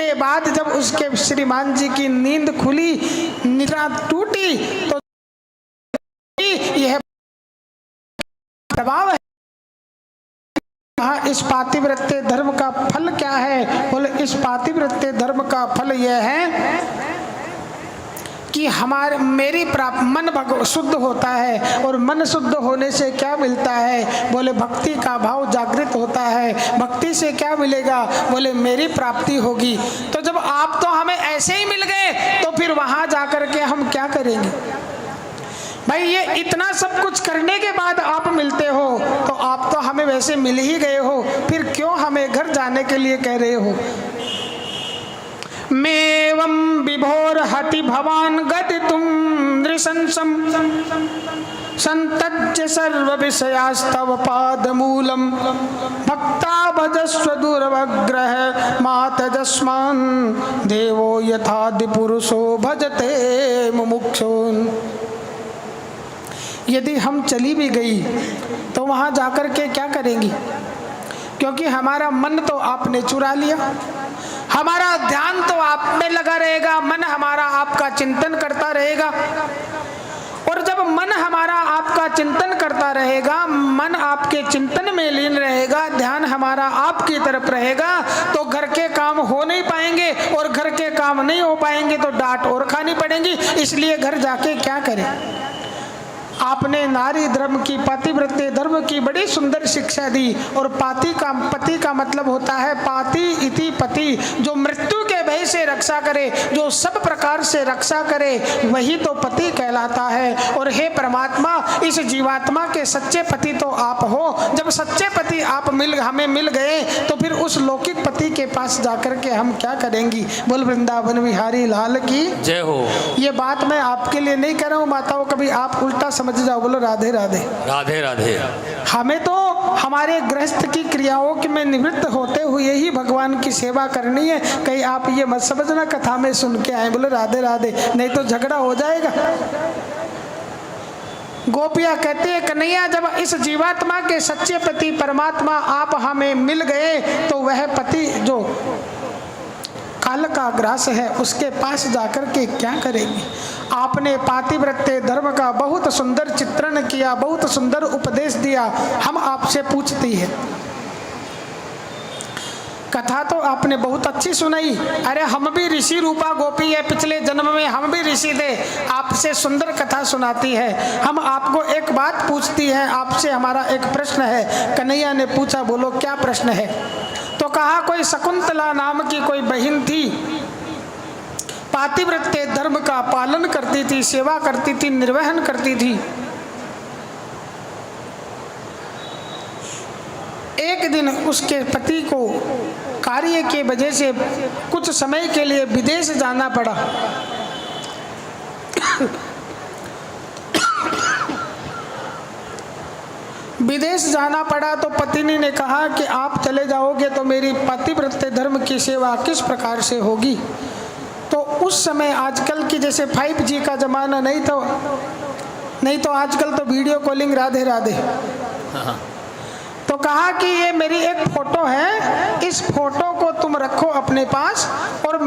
के बाद जब उसके श्रीमान जी की नींद खुली, निद्रा टूटी, तो यह दबाव है। इस पातिव्रत्य धर्म का फल क्या है? बोले इस पातिव्रत्य धर्म का फल यह है कि हमारे मेरी प्राप्त मन शुद्ध होता है। और मन शुद्ध होने से क्या मिलता है? बोले भक्ति का भाव जागृत होता है। भक्ति से क्या मिलेगा? बोले मेरी प्राप्ति होगी। तो जब आप तो हमें ऐसे ही मिल गए, तो फिर वहां जाकर के हम क्या करेंगे? भाई ये इतना सब कुछ करने के बाद आप मिलते हो, तो आप तो हमें वैसे मिल ही गए हो, फिर क्यों हमें घर जाने के लिए कह रहे हो? मेवं विभोर हति भवान गदितुं नृशंसं संतज्य सर्व विषयास्तव पादमूलम भक्ता भजस्व दुर्वग्रह मातजस्मान देवो यथादि पुरुषो भजते मुमुक्षुन्। यदि हम चली भी गई तो वहां जाकर के क्या करेंगी? क्योंकि हमारा मन तो आपने चुरा लिया, हमारा ध्यान तो आप में लगा रहेगा, मन हमारा आपका चिंतन करता रहेगा। और जब मन हमारा आपका चिंतन करता रहेगा, मन आपके चिंतन में लीन रहेगा, ध्यान हमारा आपकी तरफ रहेगा, तो घर के काम हो नहीं पाएंगे। और घर के काम नहीं हो पाएंगे तो डांट और खानी पड़ेगी। इसलिए घर जाके क्या करें? आपने नारी धर्म की, पातिव्रत्य धर्म की बड़ी सुंदर शिक्षा दी। और पति का मतलब होता है पाति इति पति, जो मृत्यु के भय से रक्षा करे, जो सब प्रकार से रक्षा करे, वही तो पति कहलाता है। और हे परमात्मा, इस जीवात्मा के सच्चे पति तो आप हो। जब सच्चे पति आप हमें मिल गए, तो फिर उस लौकिक पति के पास जाकर के हम क्या करेंगी? बोल वृंदावन बिहारी लाल की जय हो। ये बात मैं आपके लिए नहीं कर रहा हूँ माताओं, कभी आप उल्टा समझ जाओ। बोलो राधे राधे। राधे राधे। हमें तो हमारे गृहस्थ की क्रियाओं के में निवृत्त होते हुए ही भगवान की सेवा करनी है। कहीं आप ये मत समझना कथा में सुन के आए। बोलो राधे राधे, नहीं तो झगड़ा हो जाएगा। गोपियां कहती है कन्हैया, जब इस जीवात्मा के सच्चे पति परमात्मा आप हमें मिल गए, तो वह पति जो काल का ग्रास है, उसके पास जाकर के क्या करेंगे? आपने पातिव्रत्य धर्म का बहुत सुंदर चित्रण किया, बहुत सुंदर उपदेश दिया। हम आपसे पूछती है, कथा तो आपने बहुत अच्छी सुनाई। अरे हम भी ऋषि रूपा गोपी है, पिछले जन्म में हम भी ऋषि थे, आपसे सुंदर कथा सुनाती है। हम आपको एक बात पूछती है, आपसे हमारा एक प्रश्न है। कन्हैया ने पूछा, बोलो क्या प्रश्न है? तो कहा कोई शकुंतला नाम की कोई बहन थी, पातिव्रत्य धर्म का पालन करती थी, सेवा करती थी, निर्वहन करती थी। एक दिन उसके पति को कार्य के वजह से कुछ समय के लिए विदेश जाना पड़ा। विदेश जाना पड़ा तो पत्नी ने कहा कि आप चले जाओगे तो मेरी पातिव्रत्य धर्म की सेवा किस प्रकार से होगी? तो उस समय आजकल की जैसे 5G का जमाना नहीं तो आजकल तो वीडियो कॉलिंग राधे राधे। तो कहा कि ये मेरी एक फोटो है, इस फोटो को तुम रखो अपने पास और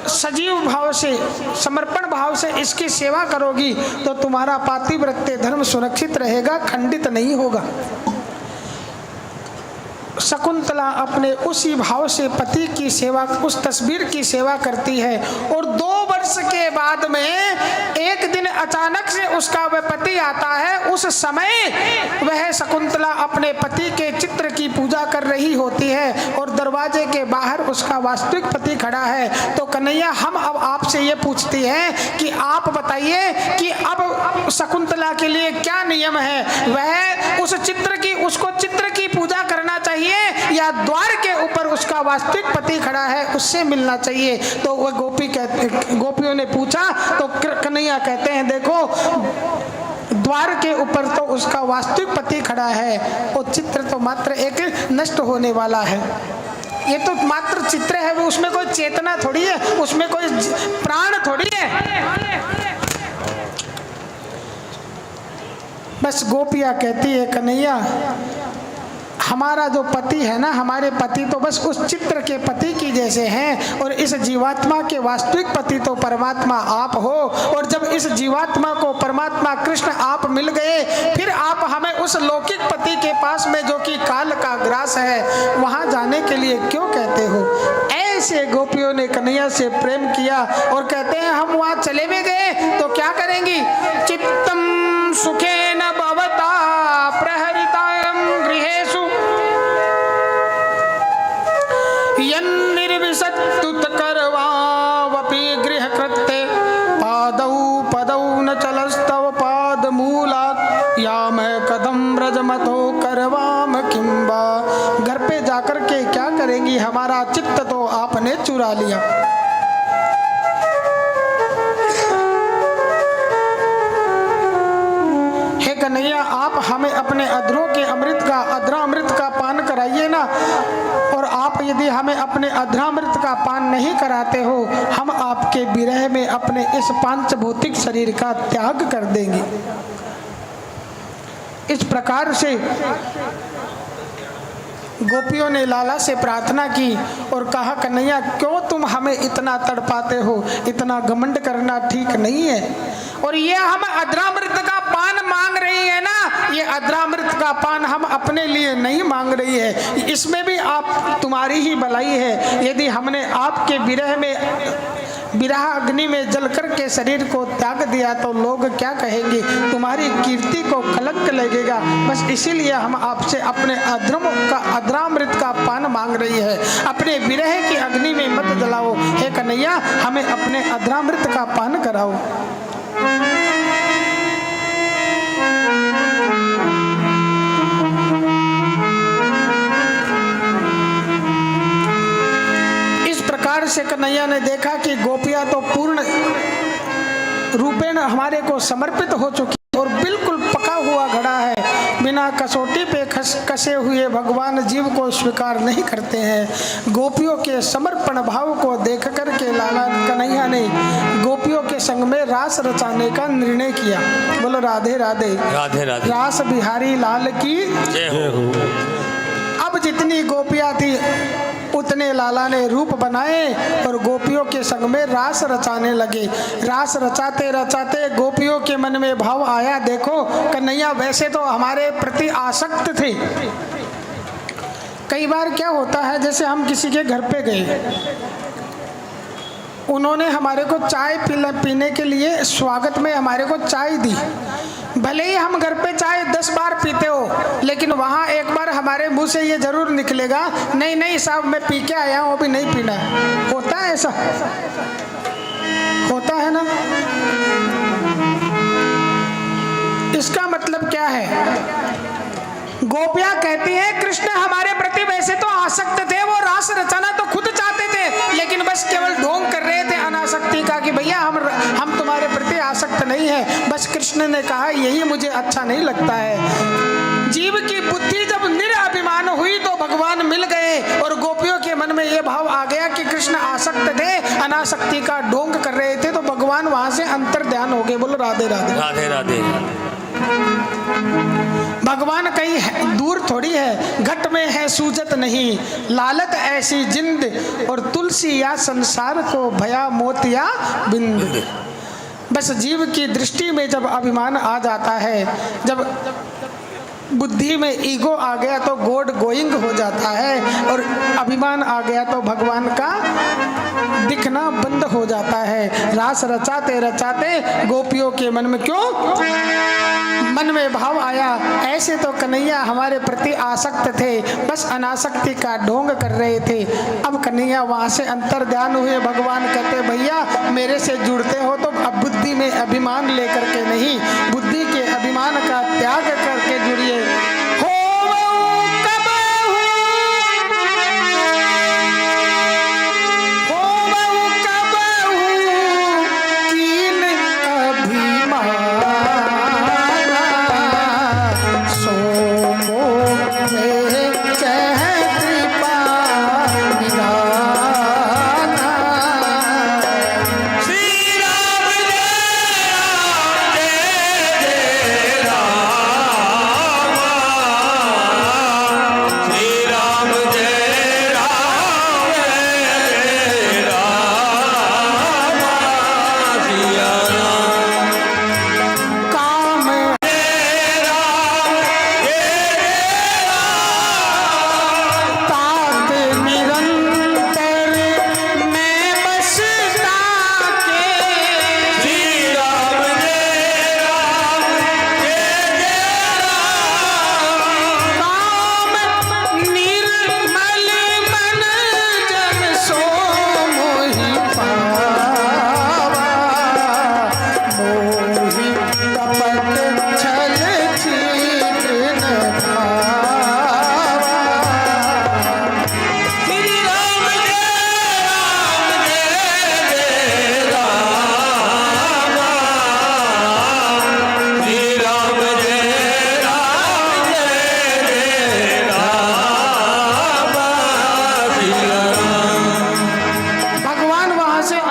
सजीव भाव से, समर्पण भाव से इसकी सेवा करोगी तो तुम्हारा पातिव्रत्य धर्म सुरक्षित रहेगा, खंडित नहीं होगा। शकुंतला अपने उसी भाव से पति की सेवा, उस तस्वीर की सेवा करती है। और 2 वर्ष के बाद में एक दिन अचानक से उसका वह पति आता है। उस समय वह शकुंतला अपने पति के चित्र की पूजा कर रही होती है और दरवाजे के बाहर उसका वास्तविक पति खड़ा है। तो कन्हैया, हम अब आपसे ये पूछती हैं कि आप बताइए कि अब शकुंतला के लिए क्या नियम है? वह उसको चित्र की पूजा करना चाहिए या द्वार के ऊपर उसका वास्तविक पति खड़ा है उससे मिलना चाहिए? तो वह गोपियों ने पूछा। तो कन्हैया कहते हैं, देखो द्वार के ऊपर तो उसका वास्तविक पति खड़ा है, वो चित्र तो मात्र एक नष्ट होने वाला है। ये तो मात्र चित्र है, वो उसमें कोई चेतना थोड़ी है, उसमें कोई प्राण थोड़ी है। बस गोपियां कहती है, कन्हैया हमारा जो पति है ना, हमारे पति तो बस उस चित्र के पति की जैसे हैं, और इस जीवात्मा के वास्तविक पति तो परमात्मा आप हो। और जब इस जीवात्मा को परमात्मा कृष्ण आप मिल गए, फिर आप हमें उस लौकिक पति के पास में जो कि काल का ग्रास है, वहां जाने के लिए क्यों कहते हो? ऐसे गोपियों ने कन्हैया से प्रेम किया और कहते हैं हम वहां चले भी गए तो क्या करेंगी? चित्तम सुखेन भवता प्रहरितायं गृहेषु यन्निर्विशत्तु करवावपि गृहकृत्ये पादौ पदौ न चलस्तव पादमूलात् याम कदम व्रजमतो करवाम किंबा। घर पे जाकर के क्या करेंगी? हमारा चित्त तो आपने चुरा लिया। हे कन्हैया, आप हमें अपने अधरों के अमृत का, अधरामृत का पान कराइए ना। और आप यदि हमें अपने अधरामृत का पान नहीं कराते हो, हम आपके विरह में अपने इस पांच भौतिक शरीर का त्याग कर देंगे। इस प्रकार से गोपियों ने लाला से प्रार्थना की और कहा कन्हैया क्यों तुम हमें इतना तड़पाते हो? इतना घमंड करना ठीक नहीं है। और ये हम अधरामृत का पान मांग रही है ना, ये अधरामृत का पान हम अपने लिए नहीं मांग रही है, इसमें भी आप तुम्हारी ही भलाई है। यदि हमने आपके विरह में, विरह अग्नि में जल करके शरीर को त्याग दिया तो लोग क्या कहेंगे? तुम्हारी कीर्ति को कलंक लगेगा। बस इसीलिए हम आपसे अपने अधरामृत का पान मांग रही है। अपने विरह की अग्नि में मत जलाओ। हे कन्हैया, हमें अपने अधरामृत का पान कराओ। से कन्हैया ने देखा कि गोपियां तो पूर्ण रूपेण हमारे को समर्पित हो चुकी और बिल्कुल पका हुआ घड़ा है, बिना कसौटी पे कसे हुए भगवान जीव को स्वीकार नहीं करते हैं। गोपियों के समर्पण भाव को देख करके लाला कन्हैया ने गोपियों के संग में रास रचाने का निर्णय किया। बोलो राधे राधे। राधे राधे। रास बिहारी लाल की जय हो। अब जितनी गोपियां थी उतने लाला ने रूप बनाए और गोपियों के संग में रास रचाने लगे। रास रचाते रचाते गोपियों के मन में भाव आया, देखो कन्हैया वैसे तो हमारे प्रति आसक्त थे। कई बार क्या होता है, जैसे हम किसी के घर पे गए, उन्होंने हमारे को चाय पीने के लिए स्वागत में हमारे को चाय दी। भले ही हम घर पे चाय 10 बार पीते हो, लेकिन वहाँ एक बार हमारे मुंह से ये जरूर निकलेगा, नहीं नहीं साहब मैं पी के आया हूँ, अभी नहीं पीना। होता है ऐसा? होता है ना? इसका मतलब क्या है? गोपियां कहती हैं कृष्ण हमारे प्रति वैसे तो आसक्त थे, वो रास रचाना तो खुद चाहते थे, लेकिन बस केवल ढोंग कर रहे थे अनासक्ति का कि भैया हम तुम्हारे प्रति आसक्त नहीं है। बस कृष्ण ने कहा यही मुझे अच्छा नहीं लगता है। जीव की बुद्धि जब निराभिमान हुई तो भगवान मिल गए और गोपियों के मन में ये भाव आ गया कि कृष्ण आसक्त थे, अनासक्ति का ढोंग कर रहे थे, तो भगवान वहां से अंतर ध्यान हो गए। बोलो राधे राधे। राधे राधे। भगवान कहीं दूर थोड़ी है, घट में है सूजत नहीं, लालत ऐसी जिंद और तुलसी या संसार को भया मोतिया बिंद। बस जीव की दृष्टि में जब अभिमान आ जाता है, जब बुद्धि में ईगो आ गया तो गॉड गोइंग हो जाता है, और अभिमान आ गया तो भगवान का दिखना बंद हो जाता है। रास रचाते रचाते गोपियों के मन में क्यों मन में भाव आया, ऐसे तो कन्हैया हमारे प्रति आसक्त थे, बस अनासक्ति का ढोंग कर रहे थे। अब कन्हैया वहां से अंतर ध्यान हुए। भगवान कहते भैया मेरे से जुड़ते हो तो अब बुद्धि में अभिमान लेकर के नहीं, बुद्धि के अभिमान का त्याग करके जुड़िए। राम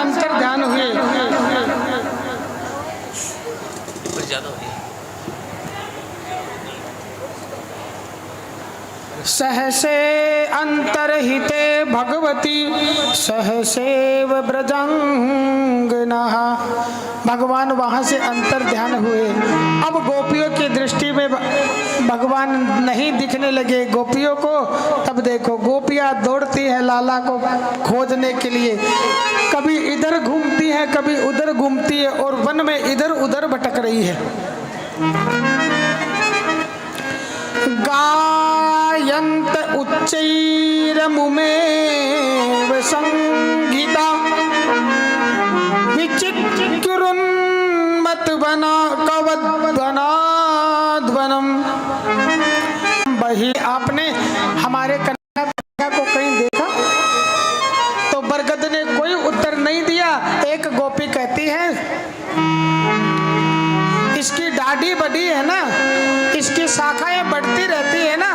अंतर ध्यान हुए। सहसे अंतर्हिते भगवती सहसेव ब्रजंगना। भगवान वहां से अंतर ध्यान हुए। अब गोपियों की दृष्टि में भगवान नहीं दिखने लगे गोपियों को। तब देखो गोपियां दौड़ती हैं लाला को खोजने के लिए, कभी इधर घूमती है कभी उधर घूमती है और वन में इधर उधर भटक रही है। गायन्त उच्चैरमुमेव संगीता विचित्कुरुन्मत्वना कवद्वनाद्वनम्। वही आपने हमारे कन्या को कहीं देखा? तो बरगद ने कोई उत्तर नहीं दिया। एक गोपी कहती है इसकी दाढ़ी बड़ी है ना, इसकी शाखाएं बढ़ती रहती है ना,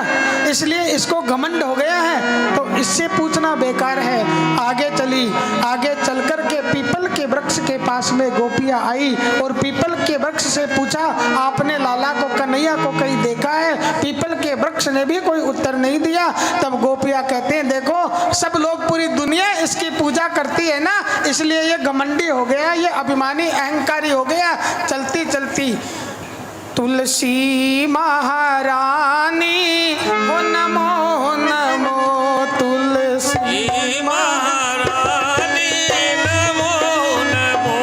इसलिए इसको घमंड हो गया है, तो इससे पूछना बेकार है। आगे चली, आगे चलकर के पीपल के वृक्ष के पास में गोपियां आई और पीपल के वृक्ष से पूछा आपने लाला को कन्हैया को कहीं देखा है? पीपल के वृक्ष ने भी कोई उत्तर नहीं दिया। तब गोपियां कहते हैं देखो सब लोग पूरी दुनिया इसकी पूजा करती है ना, इसलिए ये घमंडी हो गया, ये अभिमानी अहंकारी हो गया। चलती चलती तुलसी महारानी ओ नमो नमो तुलसी महारानी नमो नमो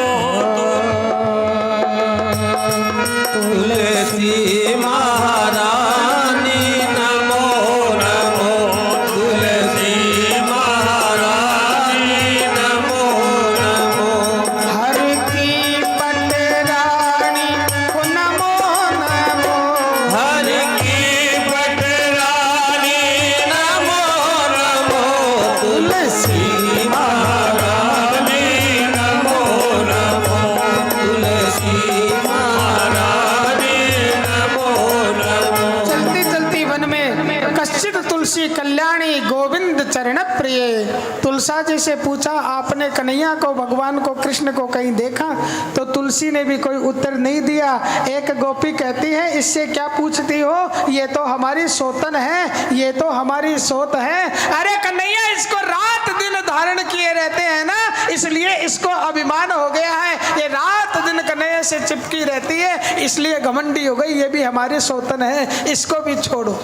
तुलसी महारानी नमो नमो तुलसी महारानी नमो नमो हर की पटरानी को नमो नमो हर की पटरानी नमो नमो तुलसी महारानी नमो नमो तुलसी महारानी नमो नमो। चलती चलती वन में कश्चित तुलसी कल्याणी गोविंद चरण प्रिय। तुलसा जी से पूछा आपने कन्हैया को भगवान को कृष्ण को कहीं देखा? तो तुलसी ने भी कोई उत्तर नहीं दिया। एक गोपी कहती है इससे क्या पूछती हो, ये तो हमारी सोतन है, ये तो हमारी सोत है। अरे कन्हैया इसको रात दिन धारण किए रहते हैं ना, इसलिए इसको अभिमान हो गया है, ये रात दिन कन्हैया से चिपकी रहती है इसलिए घमंडी हो गई, ये भी हमारी सोतन है, इसको भी छोड़ो।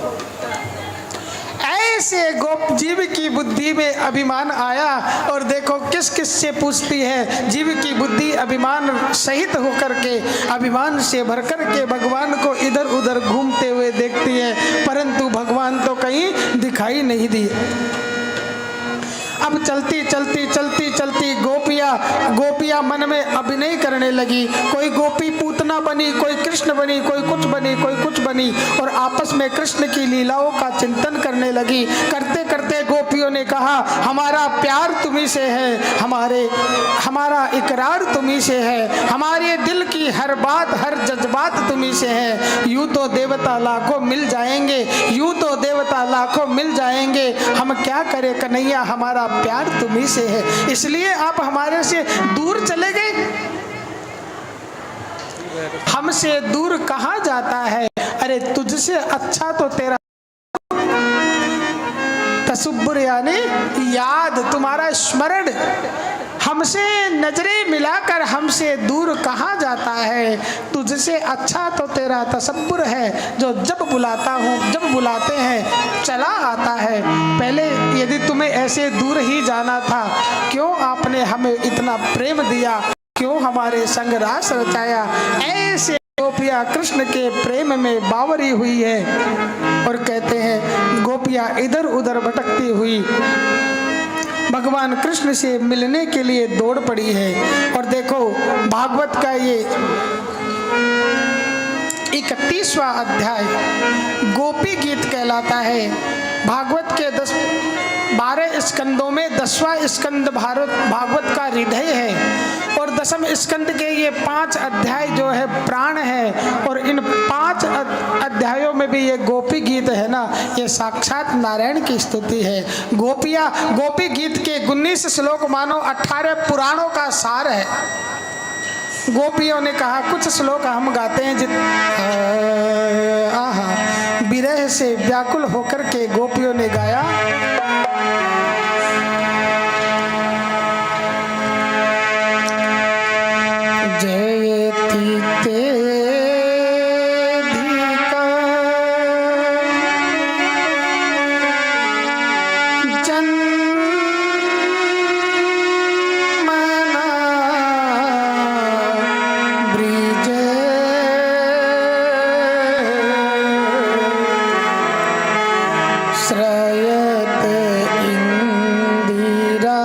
ऐसे गोप जीव की बुद्धि में अभिमान आया और देखो किस किस से पूछती है। जीव की बुद्धि अभिमान सहित होकर के अभिमान से भरकर के भगवान को इधर उधर घूमते हुए देखती है, परंतु भगवान तो कहीं दिखाई नहीं दिए। अब चलती चलती चलती चलती गोपियां मन में अभिनय करने लगी। कोई गोपी पूतना बनी, कोई कृष्ण बनी, कोई कुछ बनी, कोई कुछ बनी और आपस में कृष्ण की लीलाओं का चिंतन करने लगी। करते करते गोपियों ने कहा हमारा प्यार तुम्ही से है, हमारा इकरार तुम्ही से है, हमारे दिल की हर बात हर जज्बात तुम्ही से है। यूं तो देवता लाखों मिल जाएंगे, यूं तो देवता लाखों मिल जाएंगे, हम क्या करें कन्हैया हमारा प्यार तुम्ही से है, इसलिए आप हमारे से दूर चले गए। हमसे दूर कहाँ जाता है, अरे तुझसे अच्छा तो तेरा तसब्बुर यानी याद, तुम्हारा स्मरण हमसे नजरें मिलाकर हमसे दूर कहाँ जाता है। तुझसे अच्छा तो तेरा तसब्बुर है जो जब बुलाता हूँ, जब बुलाते हैं चला आता है। पहले यदि तुम्हें ऐसे दूर ही जाना था, क्यों आपने हमें इतना प्रेम दिया, क्यों हमारे संग रास रचाया। ऐसे गोपियां कृष्ण के प्रेम में बावरी हुई है और कहते हैं गोपियां इधर उधर भटकती हुई भगवान कृष्ण से मिलने के लिए दौड़ पड़ी है। और देखो भागवत का ये 31वां अध्याय गोपी गीत कहलाता है। भागवत के 12 स्कंदों में 10वां स्कंद भागवत का हृदय है और दसम स्कंद के ये 5 अध्याय जो है प्राण है, और इन 5 अध्यायों में भी ये गोपी गीत है ना, ये साक्षात नारायण की स्तुति है। गोपी गीत के 19 श्लोक मानो 18 पुराणों का सार है। गोपियों ने कहा, कुछ श्लोक हम गाते हैं विरह से व्याकुल होकर के गोपियों ने गाया। जयति तेधिका जन्मना ब्रिज श्रयत इंदिरा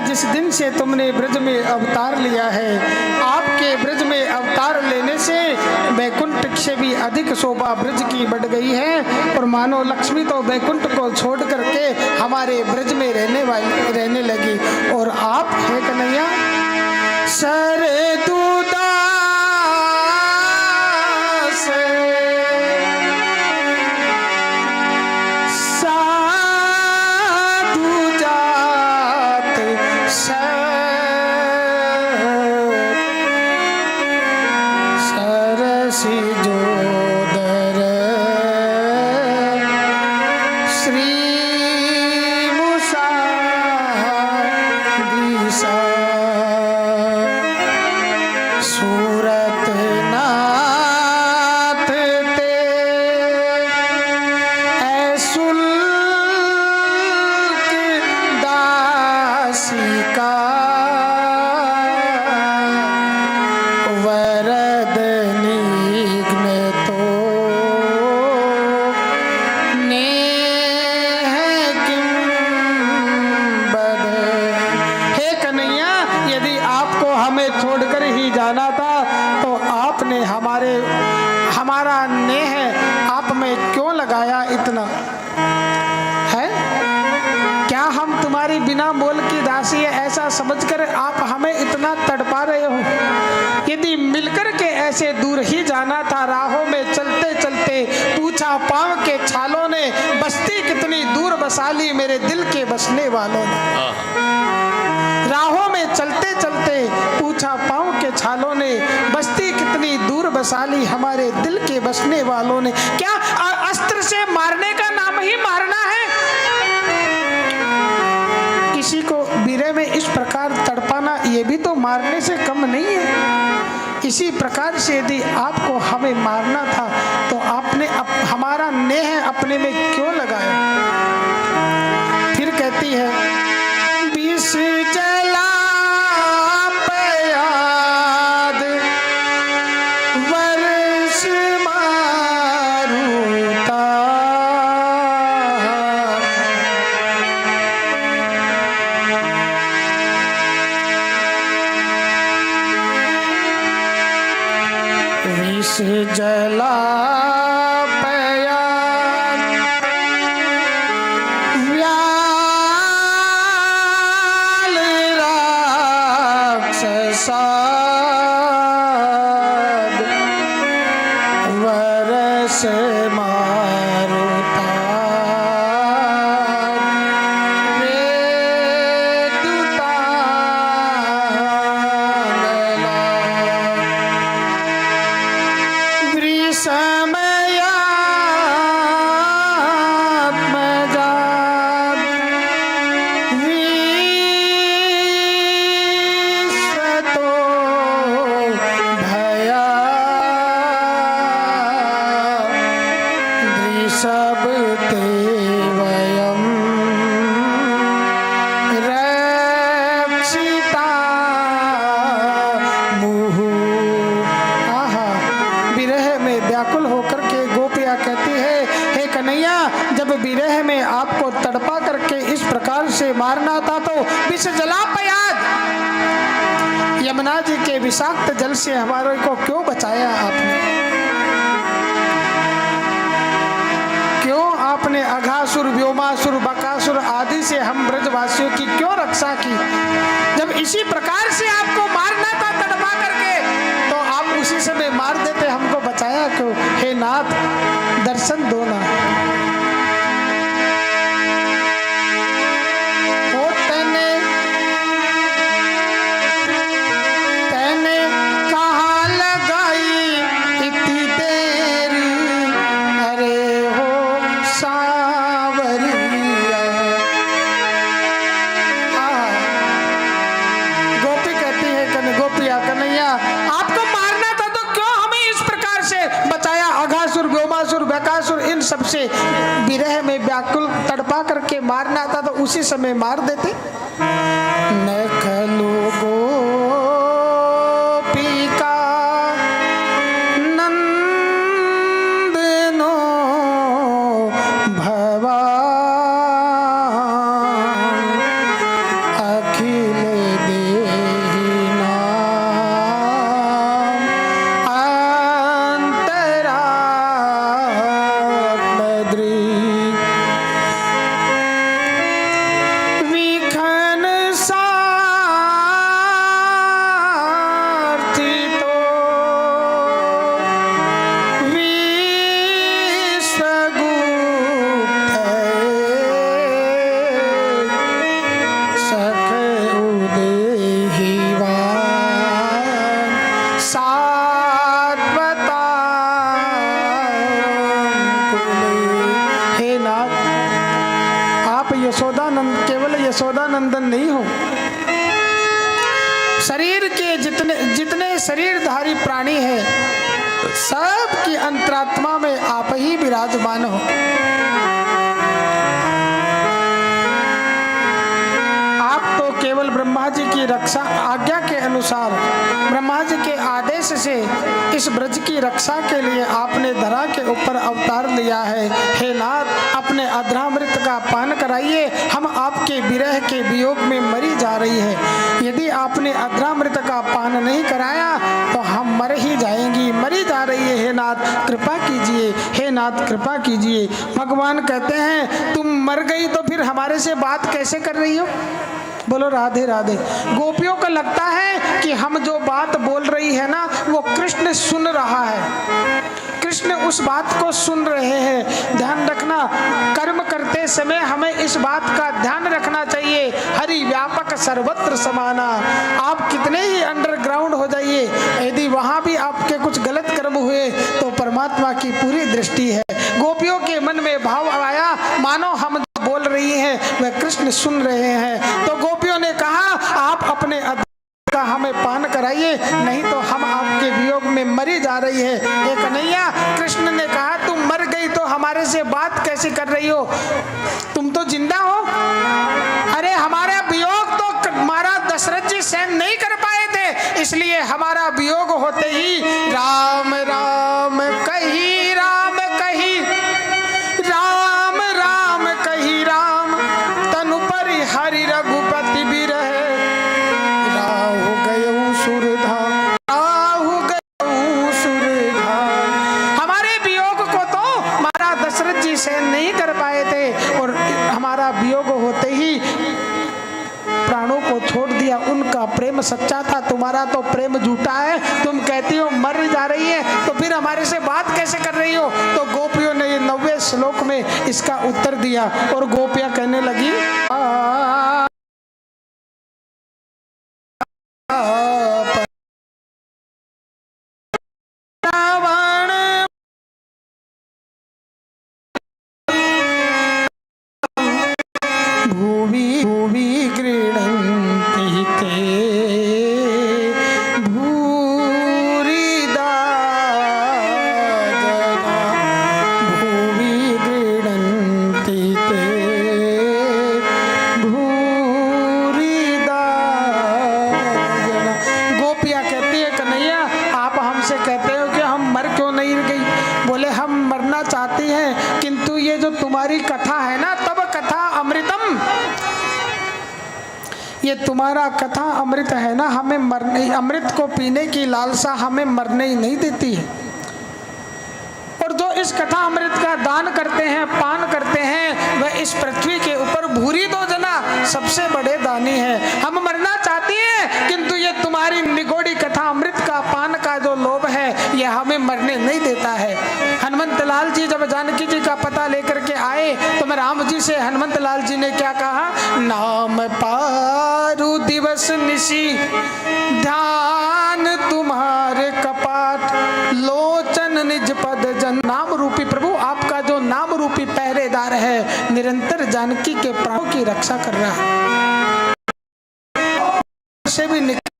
जिस दिन से तुमने ब्रज में अवतार लिया है, आपके ब्रज में अवतार लेने से वैकुंठ से भी अधिक शोभा ब्रज की बढ़ गई है, और मानो लक्ष्मी तो वैकुंठ को छोड़ करके हमारे ब्रज में रहने लगी। और आप है कन्हैया सरदूदास हमारा नेह आप में क्यों लगाया इतना है? क्या हम तुम्हारी बिना मोल की दासी है ऐसा समझकर आप हमें इतना तड़पा रहे हो? यदि मिलकर के ऐसे दूर ही जाना था, राहों में चलते चलते पूछा पांव के छालों ने, बस्ती कितनी दूर बसा ली मेरे दिल के बसने वालों ने। राहों में चलते चलते पूछा पांव के छालों ने, बस्ती कितनी दूर बसा ली हमारे दिल के बसने वालों ने। क्या अस्त्र से मारने का नाम ही मारना है? किसी को बीरे में इस प्रकार तड़पाना ये भी तो मारने से कम नहीं है। इसी प्रकार से यदि आपको हमें मारना था तो आपने हमारा नेह अपने में क्यों लगाया? फिर कहती है विष जला पयाद वर्ष मारुता, विष जला साद वर रस मारुता मारना था तो विष जला पयाद। यमुना जी के विषाक्त जल से हमारे को क्यों बचाया आपने? क्यों आपने अघासुर, व्योमासुर, बकासुर आदि से हम ब्रजवासियों की क्यों रक्षा की? जब इसी प्रकार से आपको मारना था तड़पा करके तो आप उसी समय मार देते, हमको बचाया क्यों? हे नाथ दर्शन दो ना। सबसे विरह में व्याकुल तड़पा करके मारना था तो उसी समय मार देते। न खलो गोपिका नंदनो भवान अखिल देहि नाम अंतरा विखन सारथी तो विश्वगुप्त सख उदेहिवान सात्वता। हे नाथ आप यशोदानंद केवल यशोदानंदन नहीं हो, शरीर के जितने शरीरधारी प्राणी हैं सब की अंतरात्मा में आप ही विराजमान हो। आप तो केवल ब्रह्मा जी की रक्षा आज्ञा के अनुसार, ब्रह्मा जी के आदेश से इस ब्रज की रक्षा के लिए आपने धरा के ऊपर अवतार लिया है। हे नाथ अपने अधरामृत का पान कराइए, हम आपके विरह के वियोग में मरी जा रही है। यदि आपने अधरामृत का पान नहीं कराया तो हम मर ही जाएंगी, मरी जा रही है। हे नाथ कृपा कीजिए, हे नाथ कृपा कीजिए। भगवान कहते हैं तुम मर गई तो फिर हमारे से बात कैसे कर रही हो? बोलो राधे राधे। गोपियों को लगता है कि हम जो बात बोल रही है ना वो कृष्ण सुन रहा है, कृष्ण उस बात को सुन रहे हैं। ध्यान रखना, कर्म करते समय हमें इस बात का ध्यान रखना चाहिए। हरि व्यापक सर्वत्र समाना। आप कितने ही अंडरग्राउंड हो जाइए, यदि वहां भी आपके कुछ गलत कर्म हुए तो परमात्मा की पूरी दृष्टि है। गोपियों के मन में भाव आया मानो हम बोल रही हैं वह कृष्ण सुन रहे हैं। तो गोपियों ने कहा आप अपने का हमें पान कराइए, नहीं तो हम आपके वियोग में मरी जा रही है। ये कन्हैया, कृष्ण ने कहा तुम मर गई तो हमारे से बात कैसे कर रही हो? तुम तो जिंदा हो। अरे हमारा वियोग तो हमारा दशरथ जी सहन नहीं कर पाए थे, इसलिए हमारा वियोग होते ही राम राम कही, राम कही, राम राम कही, राम तनु परि हरि रघुपति बिरह राहु गयऊ सुरधाम, राहु गयऊ सुरधाम। हमारे वियोग को तो हमारा दशरथ जी सहन नहीं कर पाए थे और हमारा वियोग होते ही प्राणों को छोड़ दिया। उनका प्रेम सच्चा था, तुम्हारा तो प्रेम झूठा है। तुम कहती हो मर जा रही है तो फिर फिर हमारे से बात कैसे कर रही हो? तो गोपियों ने ये 90वें श्लोक में इसका उत्तर दिया और गोपियां कहने लगी चाहती हैं, किंतु ये जो तुम्हारी कथा है ना, तब कथा अमृतम, ये तुम्हारा कथा अमृत है ना, हमें मरने, अमृत को पीने की लालसा हमें मरने ही नहीं देती है। और जो इस कथा अमृत का दान करते हैं, पान करते हैं, वह इस पृथ्वी के ऊपर भूरी दो जना सबसे बड़े दानी है। हम मरना चाहती हैं, किंतु ये तुम्हारी निगोड़ी कथा अमृत का पान का जो लोभ है, यह हमें मरने नहीं देता है। हनुमंत लाल जी जब जानकी जी का पता लेकर के आए, तो मैं राम जी से हनुमंत लाल जी ने क्या कहा? नाम पारु दिवस निशी, ध्यान तुम्हारे कपाट, लोचन निज पद जन। नाम रूपी प्रभु, आपका जो नाम रूपी पहरेदार है, निरंतर जानकी के प्राणों की रक्षा कर रहा है, से भी निकल